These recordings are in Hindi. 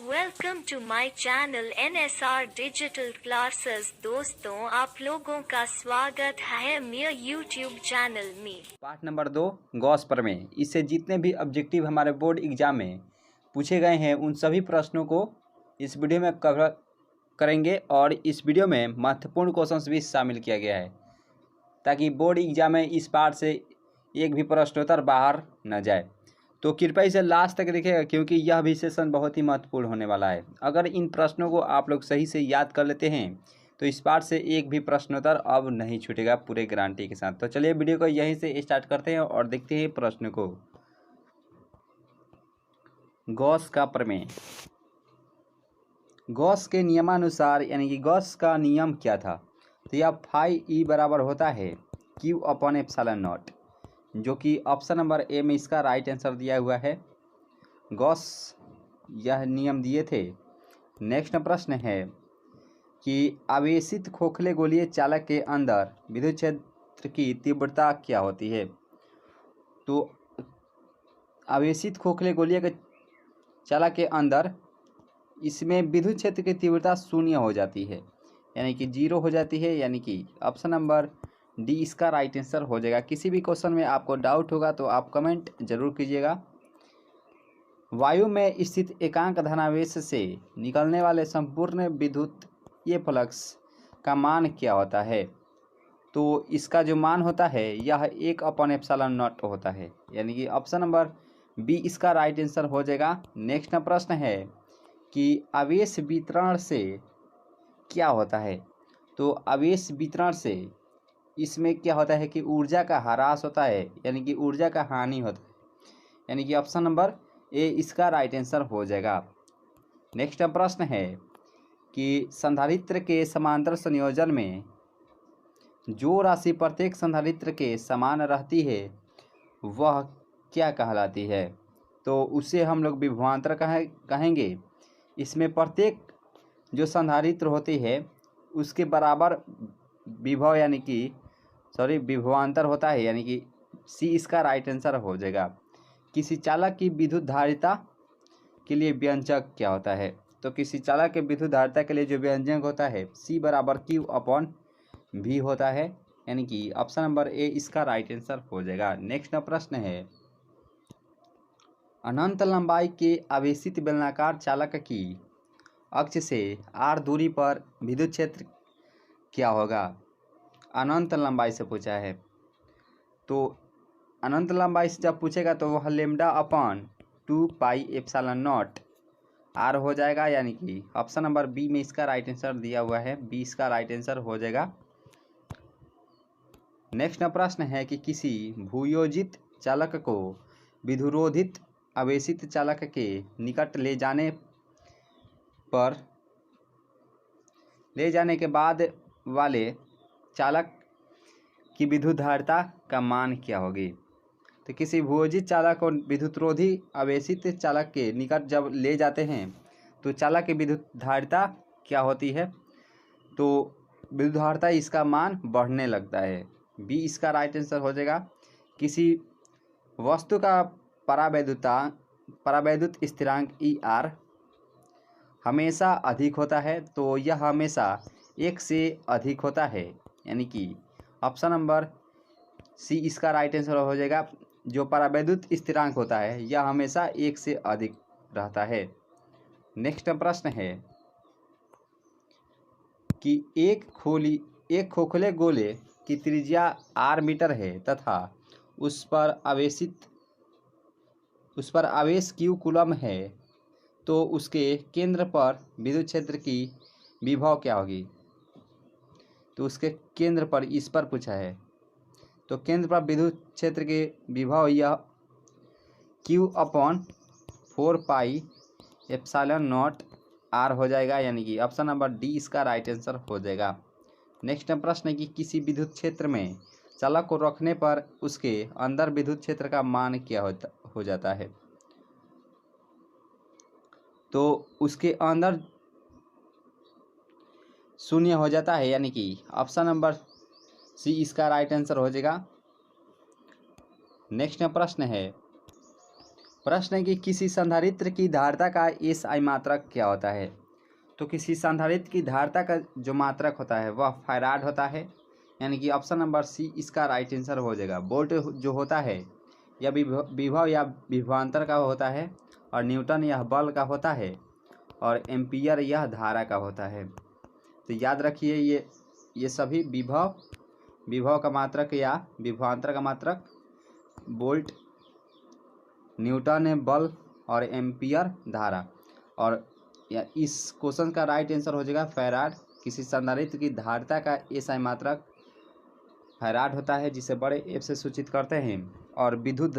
Welcome to my channel NSR digital classes. दोस्तों, आप लोगों का स्वागत है मेरे यूट्यूब चैनल में। पाठ नंबर 2 गॉस प्रमेय। इससे जितने भी ऑब्जेक्टिव हमारे बोर्ड एग्जाम में पूछे गए हैं उन सभी प्रश्नों को इस वीडियो में कवर करेंगे और इस वीडियो में महत्वपूर्ण क्वेश्चंस भी शामिल किया गया है ताकि बोर्ड एग्जाम में इस पाठ से एक भी प्रश्नोत्तर बाहर न जाए। तो कृपया इसे लास्ट तक देखिएगा क्योंकि यह भी सेशन बहुत ही महत्वपूर्ण होने वाला है। अगर इन प्रश्नों को आप लोग सही से याद कर लेते हैं तो इस पाठ से एक भी प्रश्नोत्तर अब नहीं छूटेगा पूरे गारंटी के साथ। तो चलिए वीडियो को यहीं से स्टार्ट करते हैं और देखते हैं प्रश्न को। गॉस का प्रमेय। गॉस के नियमानुसार यानी कि गॉस का नियम क्या था? तो यह फाई ई बराबर होता है क्यू अपॉन एप्सिलॉन नॉट, जो कि ऑप्शन नंबर ए में इसका राइट आंसर दिया हुआ है। गॉस यह नियम दिए थे। नेक्स्ट प्रश्न है कि आवेशित खोखले गोलीय चालक के अंदर विद्युत क्षेत्र की तीव्रता क्या होती है? तो आवेशित खोखले गोलीय के चालक के अंदर इसमें विद्युत क्षेत्र की तीव्रता शून्य हो जाती है, यानी कि 0 हो जाती है, यानी कि ऑप्शन नंबर डी इसका राइट आंसर हो जाएगा। किसी भी क्वेश्चन में आपको डाउट होगा तो आप कमेंट जरूर कीजिएगा। वायु में स्थित एकांक धनावेश से निकलने वाले संपूर्ण विद्युतीय फ्लक्स का मान क्या होता है? तो इसका जो मान होता है यह 1/एप्सिलॉन नॉट होता है, यानी कि ऑप्शन नंबर बी इसका राइट आंसर हो जाएगा। नेक्स्ट प्रश्न है कि आवेश वितरण से क्या होता है? तो आवेश वितरण से इसमें क्या होता है कि ऊर्जा का ह्रास होता है, यानी कि ऊर्जा का हानि होता है, यानी कि ऑप्शन नंबर ए इसका राइट आंसर हो जाएगा। नेक्स्ट प्रश्न है कि संधारित्र के समांतर संयोजन में जो राशि प्रत्येक संधारित्र के समान रहती है वह क्या कहलाती है? तो उसे हम लोग विभवांतर कहेंगे। इसमें प्रत्येक जो संधारित्र होती है उसके बराबर विभव यानी कि विभवांतर होता है, यानी कि सी इसका राइट आंसर हो जाएगा। किसी चालक की विद्युत धारिता के लिए व्यंजक क्या होता है? तो किसी चालक के विद्युत धारिता के लिए जो व्यंजक होता है सी बराबर क्यू अपॉन भी होता है, यानी कि ऑप्शन नंबर ए इसका राइट आंसर हो जाएगा। नेक्स्ट प्रश्न है अनंत लंबाई के आवेशित बेलनाकार चालक की अक्ष से आर दूरी पर विद्युत क्षेत्र क्या होगा? अनंत लंबाई से पूछा है। तो अनंत लंबाई से जब पूछेगा तो वह लेमडा अपॉन 2πε0 आर हो जाएगा, यानी कि ऑप्शन नंबर बी में इसका राइट आंसर दिया हुआ है, बी इसका राइट आंसर हो जाएगा। नेक्स्ट प्रश्न है कि किसी भूयोजित चालक को विधुरोधित आवेशित चालक के निकट ले जाने के बाद वाले चालक की विद्युत धारिता का मान क्या होगी? तो किसी भूयोजित चालक को विद्युतरोधी आवेशित चालक के निकट जब ले जाते हैं तो चालक की विद्युत धारिता क्या होती है? तो विद्युत धारिता इसका मान बढ़ने लगता है, बी इसका राइट आंसर हो जाएगा। किसी वस्तु का परावैद्युत स्थिरांक ई आर हमेशा अधिक होता है, तो यह हमेशा 1 से अधिक होता है, यानी कि ऑप्शन नंबर सी इसका राइट आंसर हो जाएगा। जो परावैद्युत स्थिरांक होता है यह हमेशा 1 से अधिक रहता है। नेक्स्ट प्रश्न है कि एक खोखले गोले की त्रिज्या r मीटर है तथा उस पर आवेश q कूलम है, तो उसके केंद्र पर विद्युत क्षेत्र की विभव क्या होगी? तो उसके केंद्र पर इस पर पूछा है, तो केंद्र पर विद्युत क्षेत्र के विभव यह q अपॉन 4πε0 r हो जाएगा, यानी कि ऑप्शन नंबर डी इसका राइट आंसर हो जाएगा। नेक्स्ट प्रश्न है कि किसी विद्युत क्षेत्र में चालक को रखने पर उसके अंदर विद्युत क्षेत्र का मान क्या हो जाता है? तो उसके अंदर शून्य हो जाता है, यानी कि ऑप्शन नंबर सी इसका राइट आंसर हो जाएगा। नेक्स्ट प्रश्न है प्रश्न है कि किसी संधारित्र की धारिता का एसआई मात्रक क्या होता है। तो किसी संधारित्र की धारिता का जो मात्रक होता है वह फैराड होता है, यानी कि ऑप्शन नंबर सी इसका राइट आंसर हो जाएगा। वोल्ट जो होता है यह विभव या विभवांतर का होता है, और न्यूटन यह बल का होता है, और एम्पियर यह धारा का होता है। तो याद रखिए ये सभी विभव का मात्रक या विभवांतर का मात्रक, वोल्ट, न्यूटन है बल, और एम्पियर धारा। और इस क्वेश्चन का राइट आंसर हो जाएगा फैराड। किसी संधारित्र की धारिता का एसआई मात्रक फैराड होता है, जिसे बड़े एफ से सूचित करते हैं। और विद्युत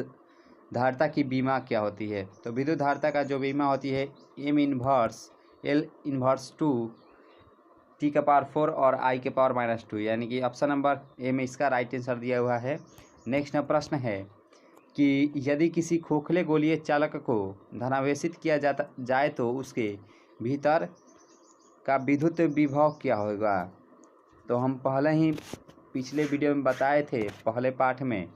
धारिता की बीमा क्या होती है। तो विद्युत धारिता का जो बीमा होती है M inverse L inverse 2 T⁴ और I⁻⁻², यानी कि ऑप्शन नंबर ए में इसका राइट आंसर दिया हुआ है। नेक्स्ट प्रश्न है कि यदि किसी खोखले गोलीय चालक को धनावेशित किया जाए तो उसके भीतर का विद्युत विभव क्या होगा। तो हम पहले ही पिछले वीडियो में बताए थे, पहले पाठ में,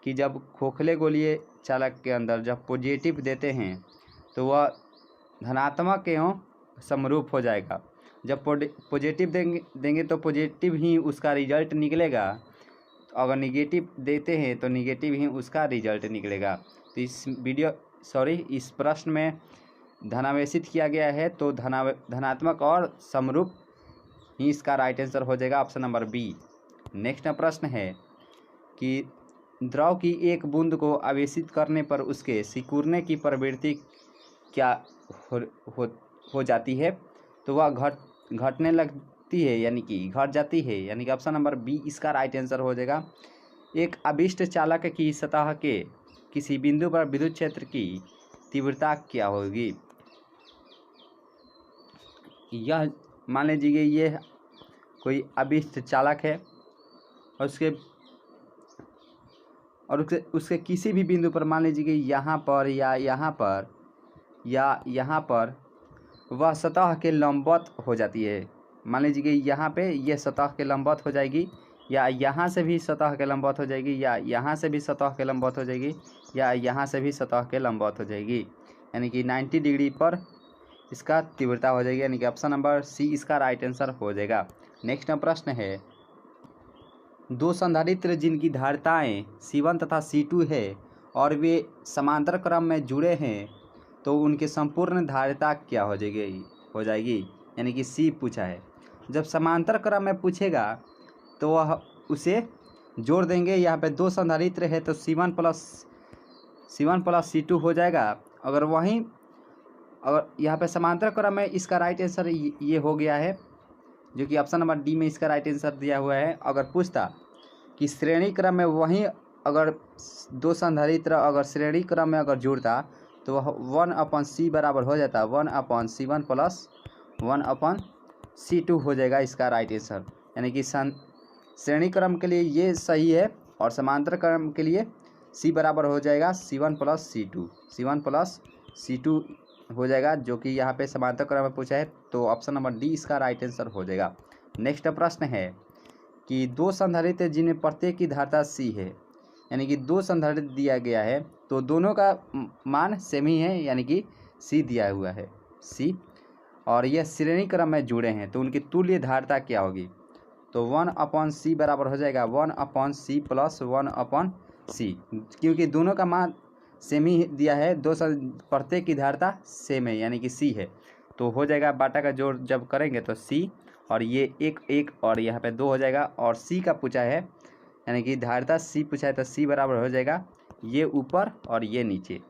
कि जब खोखले गोलीय चालक के अंदर जब पॉजिटिव देते हैं तो वह धनात्मक एवं समरूप हो जाएगा। जब पॉजिटिव देंगे तो पॉजिटिव ही उसका रिजल्ट निकलेगा, अगर निगेटिव देते हैं तो निगेटिव ही उसका रिजल्ट निकलेगा। तो इस प्रश्न में धनावेशित किया गया है, तो धनात्मक और समरूप ही इसका राइट आंसर हो जाएगा, ऑप्शन नंबर बी। नेक्स्ट प्रश्न है कि द्रव की एक बूंद को आवेशित करने पर उसके सिकुड़ने की प्रवृत्ति क्या हो जाती है। तो वह घटने लगती है, यानी कि घट जाती है, यानी कि ऑप्शन नंबर बी इसका राइट आंसर हो जाएगा। एक अभिष्ट चालक की सतह के किसी बिंदु पर विद्युत क्षेत्र की तीव्रता क्या होगी। यह मान लीजिए ये कोई अभिष्ट चालक है और उसके किसी भी बिंदु पर, मान लीजिए कि यहाँ पर या यहाँ पर या यहाँ पर, वह सतह के लंबवत हो जाती है। मान लीजिए कि यहाँ पे यह सतह के लंबवत हो जाएगी, या यहाँ से भी सतह के लंबवत हो जाएगी, या यहाँ से भी सतह के लंबवत हो जाएगी, या यहाँ से भी सतह के लंबवत हो जाएगी, यानी कि 90 डिग्री पर इसका तीव्रता हो जाएगी, यानी कि ऑप्शन नंबर सी इसका राइट आंसर हो जाएगा। नेक्स्ट प्रश्न है, दो संधारित्र जिनकी धारिताएँ C1 तथा C2 है और वे समांतर क्रम में जुड़े हैं, तो उनके संपूर्ण धारिता क्या हो जाएगी, यानी कि सी पूछा है। जब समांतर क्रम में पूछेगा तो वह उसे जोड़ देंगे। यहाँ पे दो संधारित्र है तो C1 प्लस C2 हो जाएगा। अगर यहाँ पे समांतर क्रम में, इसका राइट आंसर ये हो गया है, जो कि ऑप्शन नंबर डी में इसका राइट आंसर दिया हुआ है। अगर पूछता कि श्रेणी क्रम में, वहीं अगर दो संधारित्र अगर श्रेणी क्रम में अगर जुड़ता तो वह 1/c बराबर हो जाता 1/C1 प्लस 1/C2 हो जाएगा इसका राइट आंसर, यानी कि श्रेणी क्रम के लिए ये सही है, और समांतर क्रम के लिए c बराबर हो जाएगा C1 प्लस C2 हो जाएगा, जो कि यहाँ पे समांतर क्रम में पूछा है। तो ऑप्शन नंबर डी इसका राइट आंसर हो जाएगा। नेक्स्ट प्रश्न है कि दो संधारित्र जिनमें प्रत्येक की धारिता c है, यानी कि दो संधारित्र दिया गया है तो दोनों का मान सेम ही है, यानी कि c दिया हुआ है c, और यह श्रेणी क्रम में जुड़े हैं, तो उनकी तुल्य धारिता क्या होगी। तो 1/c बराबर हो जाएगा 1/c प्लस 1/c, क्योंकि दोनों का मान सेम ही दिया है, प्रत्येक की धारिता सेम है, यानी कि c है। तो हो जाएगा, बाटा का जोड़ जब करेंगे तो c, और ये 1 और यहाँ पे 2 हो जाएगा, और c का पूछा है, यानी कि धारिता c पूछा है, तो c बराबर हो जाएगा ये ऊपर और ये नीचे,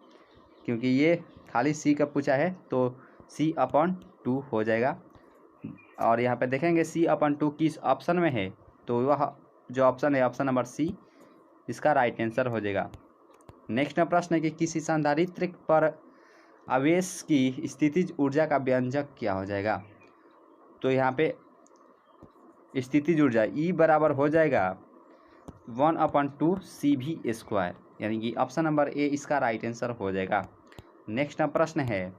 क्योंकि ये खाली c का पूछा है तो c/2 हो जाएगा। और यहाँ पे देखेंगे c/2 किस ऑप्शन में है, तो वह जो ऑप्शन है ऑप्शन नंबर सी इसका राइट आंसर हो जाएगा। नेक्स्ट प्रश्न है कि किसी संधारित्र पर आवेश की स्थितिज ऊर्जा का व्यंजक क्या हो जाएगा। तो यहाँ पे स्थितिज ऊर्जा E बराबर हो जाएगा 1/2CV², यानी कि ऑप्शन नंबर ए इसका राइट आंसर हो जाएगा। नेक्स्ट प्रश्न है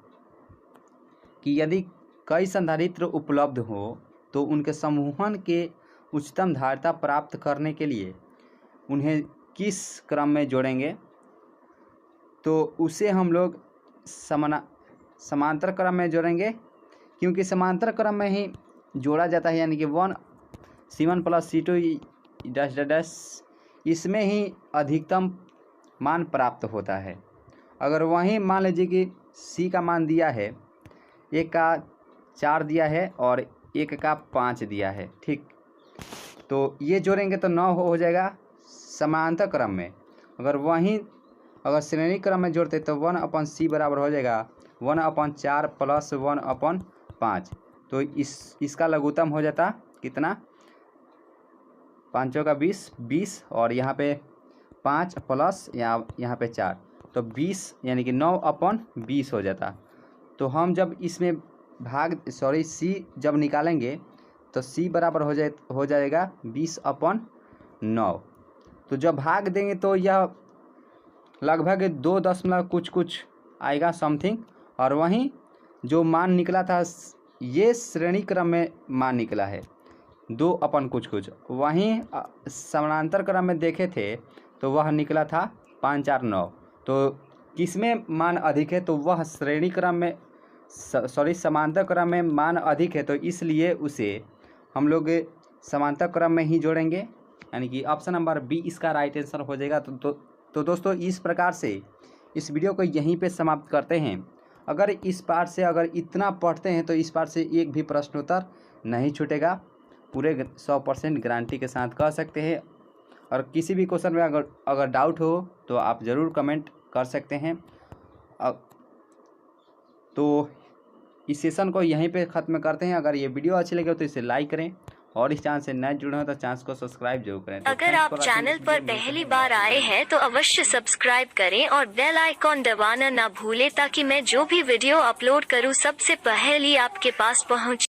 कि यदि कई संधारित्र उपलब्ध हो तो उनके समूहन के उच्चतम धारिता प्राप्त करने के लिए उन्हें किस क्रम में जोड़ेंगे। तो उसे हम लोग समांतर क्रम में जोड़ेंगे, क्योंकि समांतर क्रम में ही जोड़ा जाता है, यानी कि 1 C1 + C2 dash dash dash, इसमें ही अधिकतम मान प्राप्त होता है। अगर वहीं मान लीजिए कि C का मान दिया है, एक का 4 दिया है और एक का 5 दिया है, ठीक, तो ये जोड़ेंगे तो 9 हो जाएगा समांतर क्रम में। अगर श्रेणी क्रम में जोड़ते तो 1/C बराबर हो जाएगा 1/4 + 1/5। तो इसका लघुत्तम हो जाता कितना, 5 का 20 और यहाँ पे 5 प्लस यहाँ पे 4, तो 20 यानी कि 9/20 हो जाता। तो हम जब इसमें C जब निकालेंगे तो C बराबर हो जाएगा 20/9। तो जब भाग देंगे तो यह लगभग 2 दशमलव कुछ आएगा समथिंग। और वहीं जो मान निकला था, ये श्रेणी क्रम में मान निकला है 2 कुछ। वहीं समानांतर क्रम में देखे थे तो वह निकला था 549। तो किसमें मान अधिक है, तो वह श्रेणी क्रम में समांतर क्रम में मान अधिक है, तो इसलिए उसे हम लोग समांतर क्रम में ही जोड़ेंगे, यानी कि ऑप्शन नंबर बी इसका राइट आंसर हो जाएगा। तो दोस्तों, इस प्रकार से इस वीडियो को यहीं पे समाप्त करते हैं। अगर इस पार्ट से अगर इतना पढ़ते हैं तो इस पार्ट से एक भी प्रश्नोत्तर नहीं छूटेगा, पूरे 100% गारंटी के साथ कह सकते हैं। और किसी भी क्वेश्चन में अगर डाउट हो तो आप ज़रूर कमेंट कर सकते हैं। तो इस सेशन को यहीं पे ख़त्म करते हैं। अगर ये वीडियो अच्छी लगे तो इसे लाइक करें और इस चैनल से नए जुड़े हो तो चैनल को सब्सक्राइब जरूर करें। अगर आप चैनल पर पहली बार आए हैं तो अवश्य सब्सक्राइब करें और बेल आइकॉन दबाना ना भूलें, ताकि मैं जो भी वीडियो अपलोड करूं सबसे पहले आपके पास पहुंचे।